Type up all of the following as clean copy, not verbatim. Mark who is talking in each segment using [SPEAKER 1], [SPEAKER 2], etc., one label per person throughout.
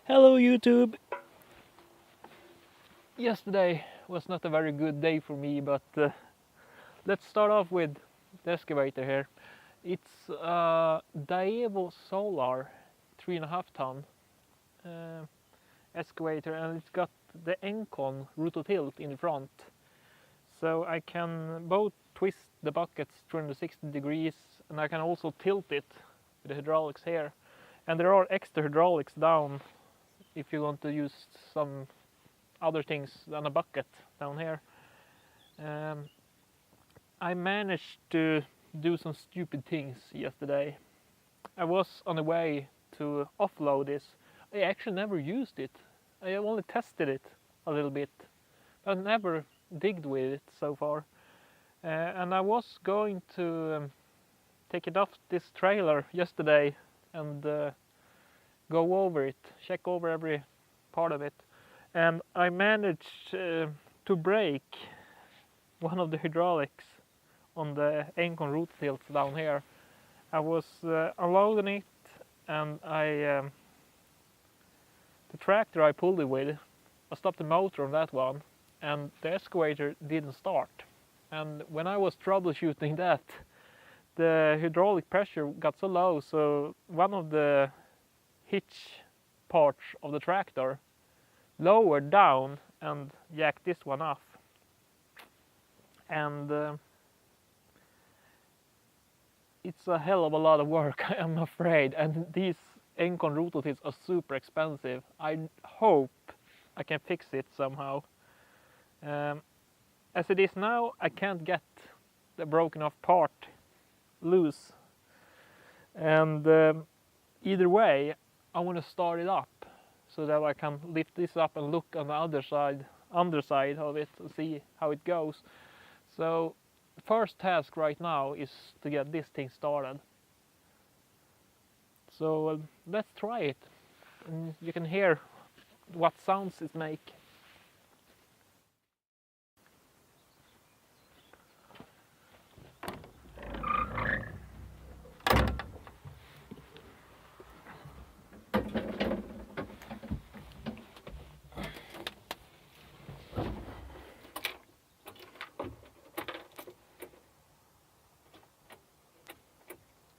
[SPEAKER 1] Hello YouTube! Yesterday was not a very good day for me, but let's start off with the excavator here. It's a Daewoo Solar 3.5 ton excavator, and it's got the Engcon Rototilt in the front. So I can both twist the buckets 360 degrees and I can also tilt it with the hydraulics here. And there are extra hydraulics down if you want to use some other things than a bucket down here. I managed to do some stupid things yesterday. I was on the way to offload this. I actually never used it. I only tested it a little bit, but never digged with it so far. And I was going to take it off this trailer yesterday and go over it, check over every part of it, and I managed to break one of the hydraulics on the Engcon Rototilt down here. I was unloading it, and the tractor I pulled it with, I stopped the motor on that one, and the excavator didn't start. And when I was troubleshooting that, the hydraulic pressure got so low, so one of the hitch parts of the tractor lowered down and jacked this one off. And it's a hell of a lot of work, I'm afraid, and these Engcon Rototilts are super expensive. I hope I can fix it somehow. As it is now, I can't get the broken off part loose, and either way I want to start it up so that I can lift this up and look on the underside of it and see how it goes. So the first task right now is to get this thing started. So let's try it, and you can hear what sounds it makes.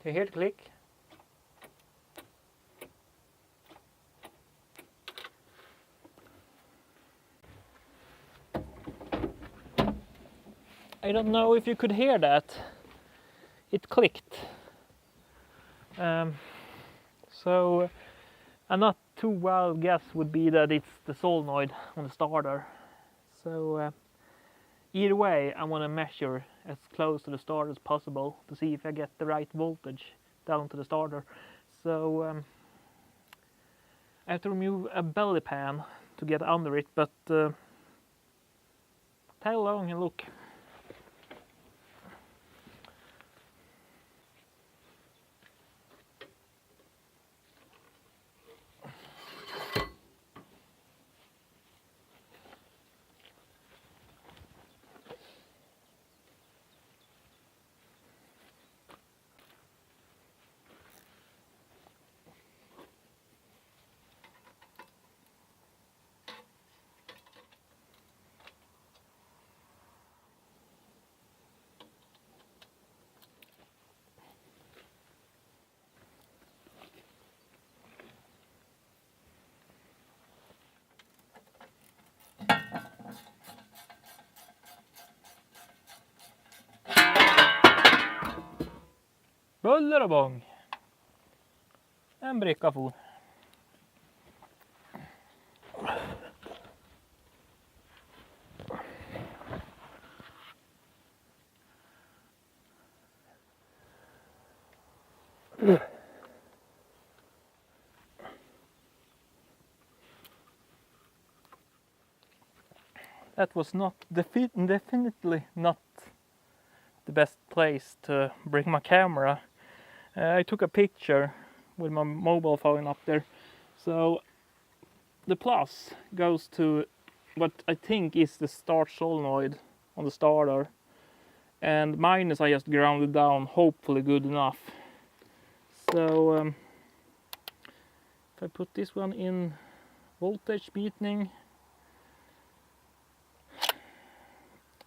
[SPEAKER 1] Do you hear the click? I don't know if you could hear that. It clicked. So a not too wild guess would be that it's the solenoid on the starter. So either way, I want to measure as close to the starter as possible to see if I get the right voltage down to the starter. So I have to remove a belly pan to get under it, but tag along and look. Buller och bång. En bricka for. That was definitely not the best place to bring my camera. I took a picture with my mobile phone up there. So the plus goes to what I think is the start solenoid on the starter, and minus I just grounded down, hopefully good enough. So if I put this one in voltage beating.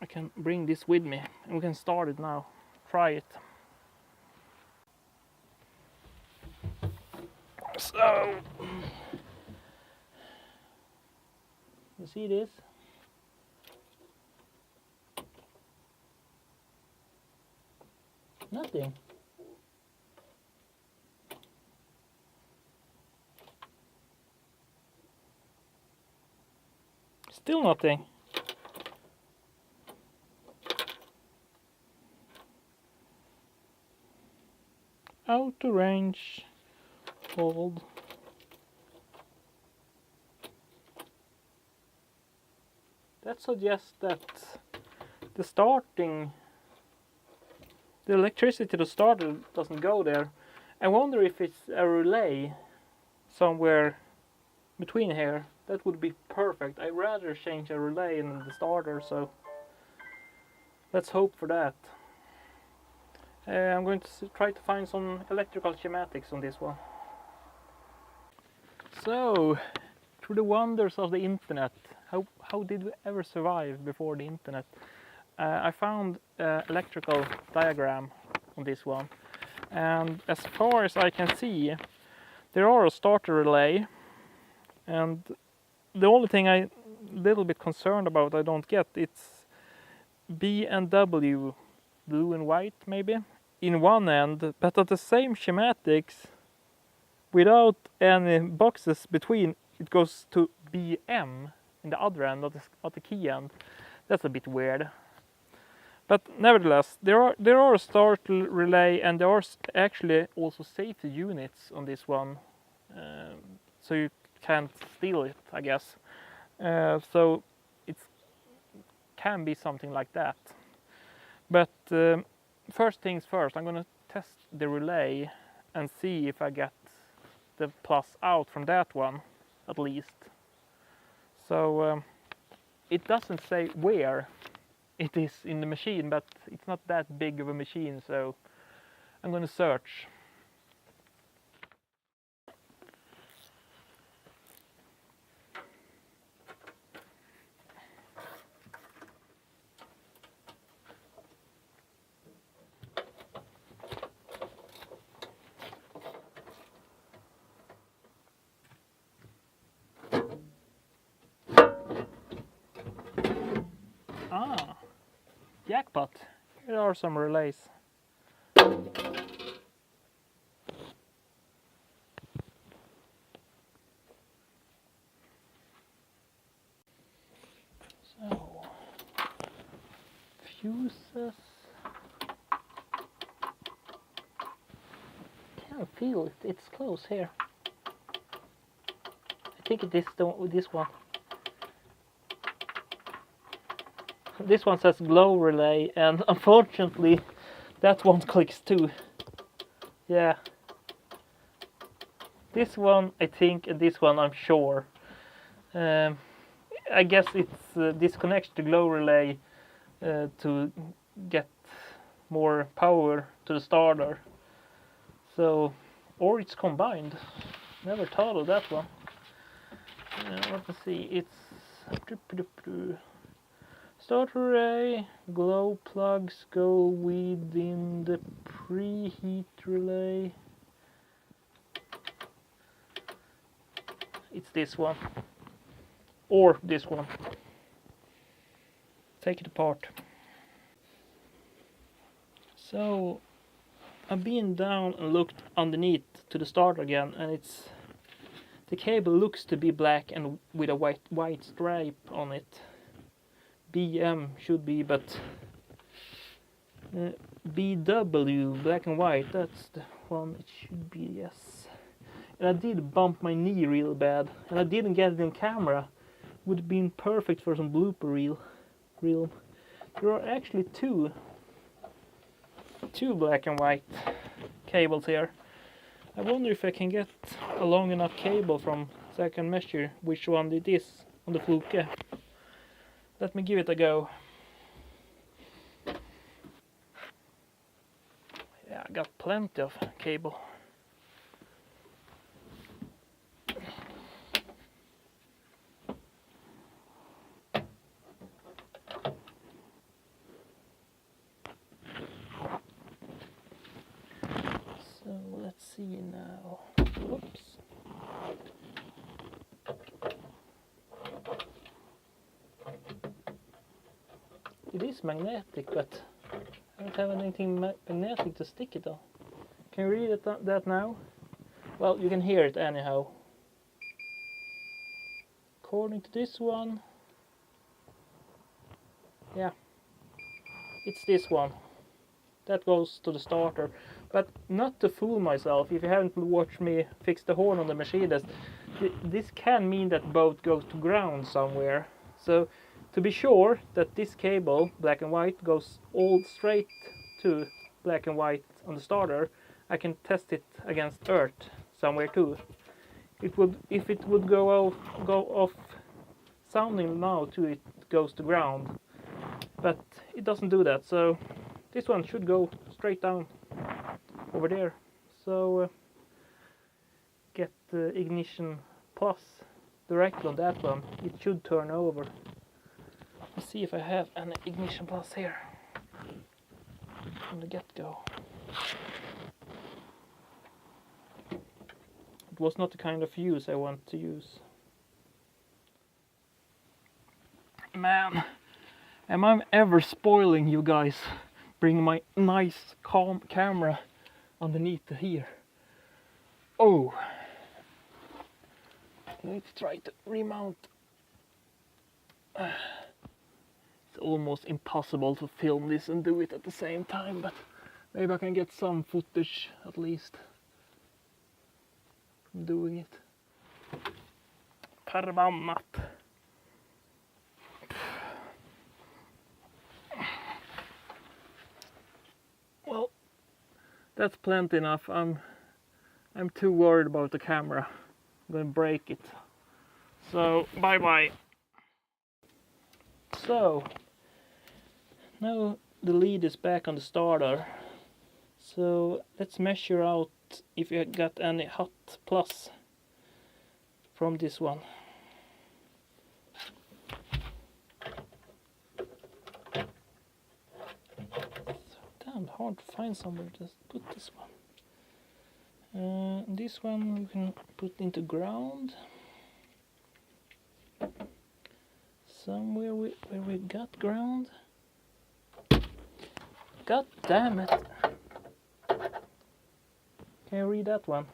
[SPEAKER 1] I can bring this with me and we can start it now. Try it. So, you see this? Nothing. Still nothing. Out of range. Hold. That suggests that the electricity to the starter doesn't go there. I wonder if it's a relay somewhere between here. That would be perfect. I'd rather change a relay than the starter, so let's hope for that. I'm going to try to find some electrical schematics on this one. So, through the wonders of the internet, how did we ever survive before the internet? I found an electrical diagram on this one, and as far as I can see, there are a starter relay, and the only thing I'm a little bit concerned about I don't get, it's B and W, blue and white maybe, in one end, but at the same schematics, without any boxes between, it goes to BM in the other end, at the key end. That's a bit weird. But nevertheless, there are a starter relay, and there are actually also safety units on this one, so you can't steal it, I guess. So it can be something like that. But first things first, I'm gonna test the relay and see if I get the plus out from that one, at least. So it doesn't say where it is in the machine, but it's not that big of a machine, so I'm gonna search. Ah, jackpot. Here are some relays. So, fuses. Can't feel it. It's close here. I think it is this one. This one says glow relay, and unfortunately that one clicks too. Yeah. This one I think, and this one I'm sure. I guess it's disconnects the glow relay to get more power to the starter. So, or it's combined. Never thought of that one. Let me see. It's starter relay, glow plugs go within the preheat relay. It's this one. Or this one. Take it apart. So, I've been down and looked underneath to the starter again, and the cable looks to be black and with a white stripe on it. BM should be, but BW, black and white, that's the one it should be, yes. And I did bump my knee real bad, and I didn't get it on camera. Would have been perfect for some blooper reel. There are actually two black and white cables here. I wonder if I can get a long enough cable so I can measure which one it is on the fluke. Let me give it a go. Yeah, I got plenty of cable. see now. Oops. It is magnetic, but I don't have anything magnetic to stick it on. Can you read that now? Well, you can hear it anyhow. According to this one, yeah, it's this one. That goes to the starter. But not to fool myself, if you haven't watched me fix the horn on the Mercedes, this can mean that boat goes to ground somewhere. So to be sure that this cable, black and white, goes all straight to black and white on the starter, I can test it against earth somewhere too. If it would go off sounding now too, it goes to ground. But it doesn't do that, so this one should go straight down over there. So get the ignition plus directly on that one. It should turn over. Let's see if I have an ignition plus here from the get-go. It was not the kind of fuse I want to use. Man, am I ever spoiling you guys? Bring my nice calm camera underneath here. Oh, I need to try to remount. It's almost impossible to film this and do it at the same time, but maybe I can get some footage at least from doing it. Förbannat. Well, that's plenty enough. I'm too worried about the camera. I'm going to break it. So, bye bye. So, now the lead is back on the starter. So, let's measure out if you got any hot plus from this one. Damn, hard to find somewhere to put this one. This one we can put into ground. Somewhere where we got ground. God damn it. Can you read that one?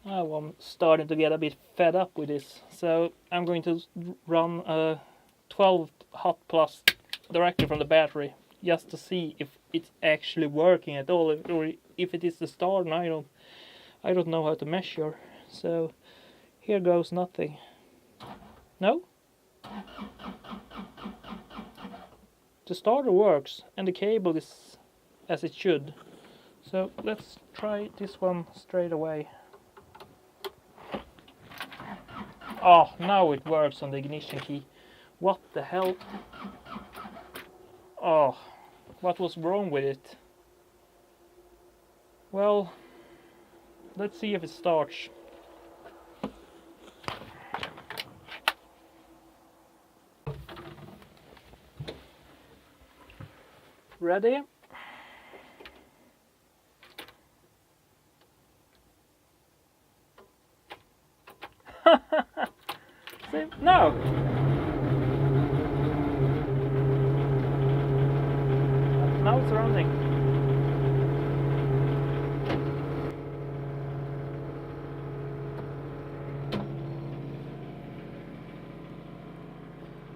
[SPEAKER 1] Now I'm starting to get a bit fed up with this, so I'm going to run a 12 hot plus directly from the battery just to see if it's actually working at all, or if it is the start, and I don't know how to measure. So here goes nothing. No? The starter works and the cable is as it should. So let's try this one straight away. Oh, now it works on the ignition key. What the hell? Oh, what was wrong with it? Well, let's see if it starts. Ready? See? No! Now it's running.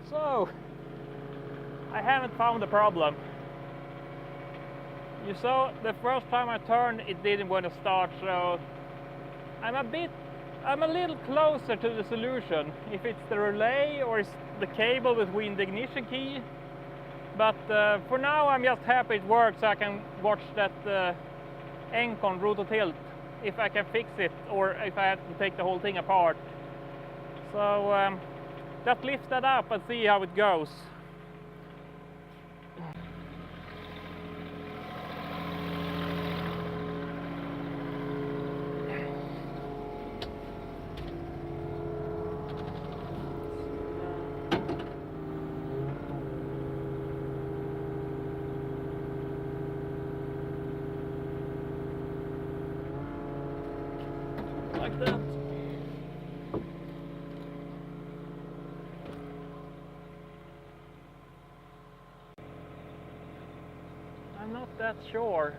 [SPEAKER 1] So, I haven't found the problem. You saw the first time I turned, it didn't want to start, so I'm a little closer to the solution. If it's the relay or it's the cable between the ignition key, but for now I'm just happy it works, so I can watch that Engcon Rototilt, if I can fix it or if I have to take the whole thing apart. So just lift that up and see how it goes. Like that. I'm not that sure.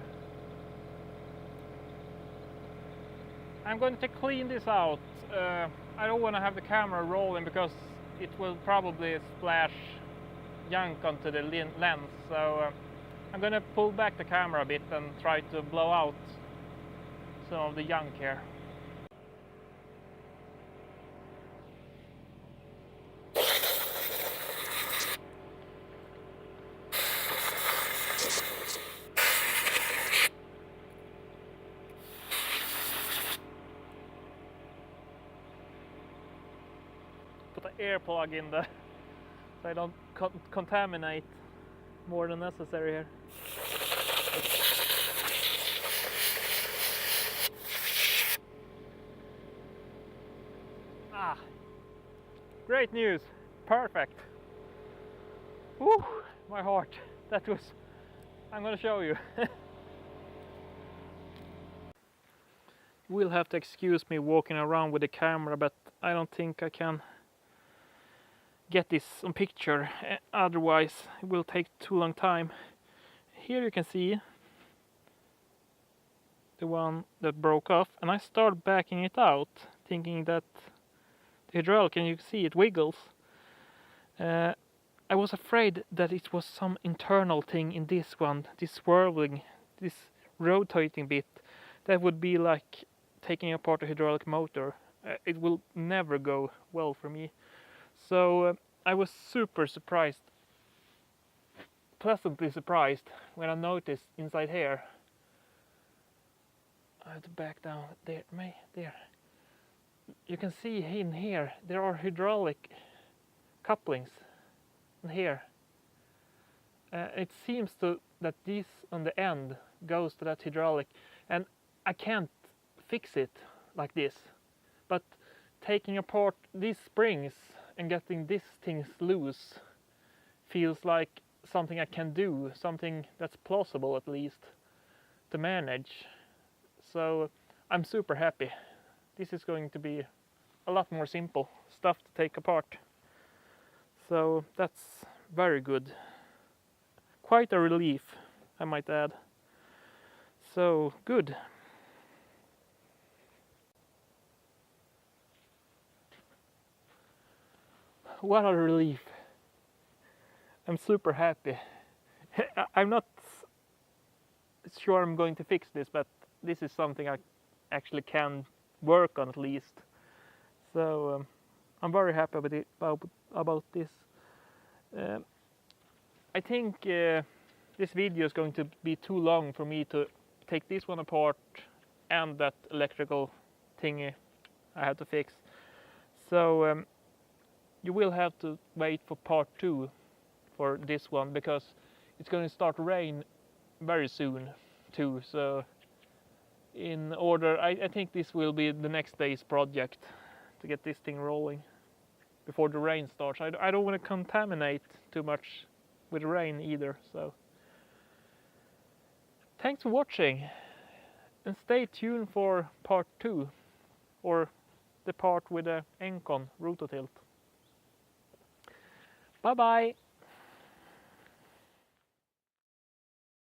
[SPEAKER 1] I'm going to clean this out. I don't want to have the camera rolling because it will probably splash junk onto the lens. So I'm going to pull back the camera a bit and try to blow out some of the junk here. Put an air plug in there so I don't contaminate more than necessary here. Ah, great news, perfect. Woo, my heart, that was, I'm gonna show you. You will have to excuse me walking around with the camera, but I don't think I can get this on picture, otherwise it will take too long time. Here you can see the one that broke off, and I start backing it out thinking that the hydraulic, and you can see it wiggles. I was afraid that it was some internal thing in this one, this swirling, this rotating bit that would be like taking apart a hydraulic motor. It will never go well for me. So I was super surprised, pleasantly surprised, when I noticed inside here. I have to back down there. You can see in here there are hydraulic couplings in here. It seems that this on the end goes to that hydraulic, and I can't fix it like this, but taking apart these springs and getting these things loose feels like something I can do, something that's plausible at least to manage. So I'm super happy. This is going to be a lot more simple stuff to take apart. So that's very good. Quite a relief, I might add. So good. What a relief. I'm super happy. I'm not sure I'm going to fix this, but this is something I actually can work on at least. So I'm very happy about this. I think this video is going to be too long for me to take this one apart and that electrical thingy I have to fix. So you will have to wait for part 2 for this one, because it's going to start to rain very soon too. So in order, I think this will be the next day's project to get this thing rolling before the rain starts. I don't want to contaminate too much with the rain either. So thanks for watching, and stay tuned for part 2, or the part with the Engcon Rototilt. Bye bye!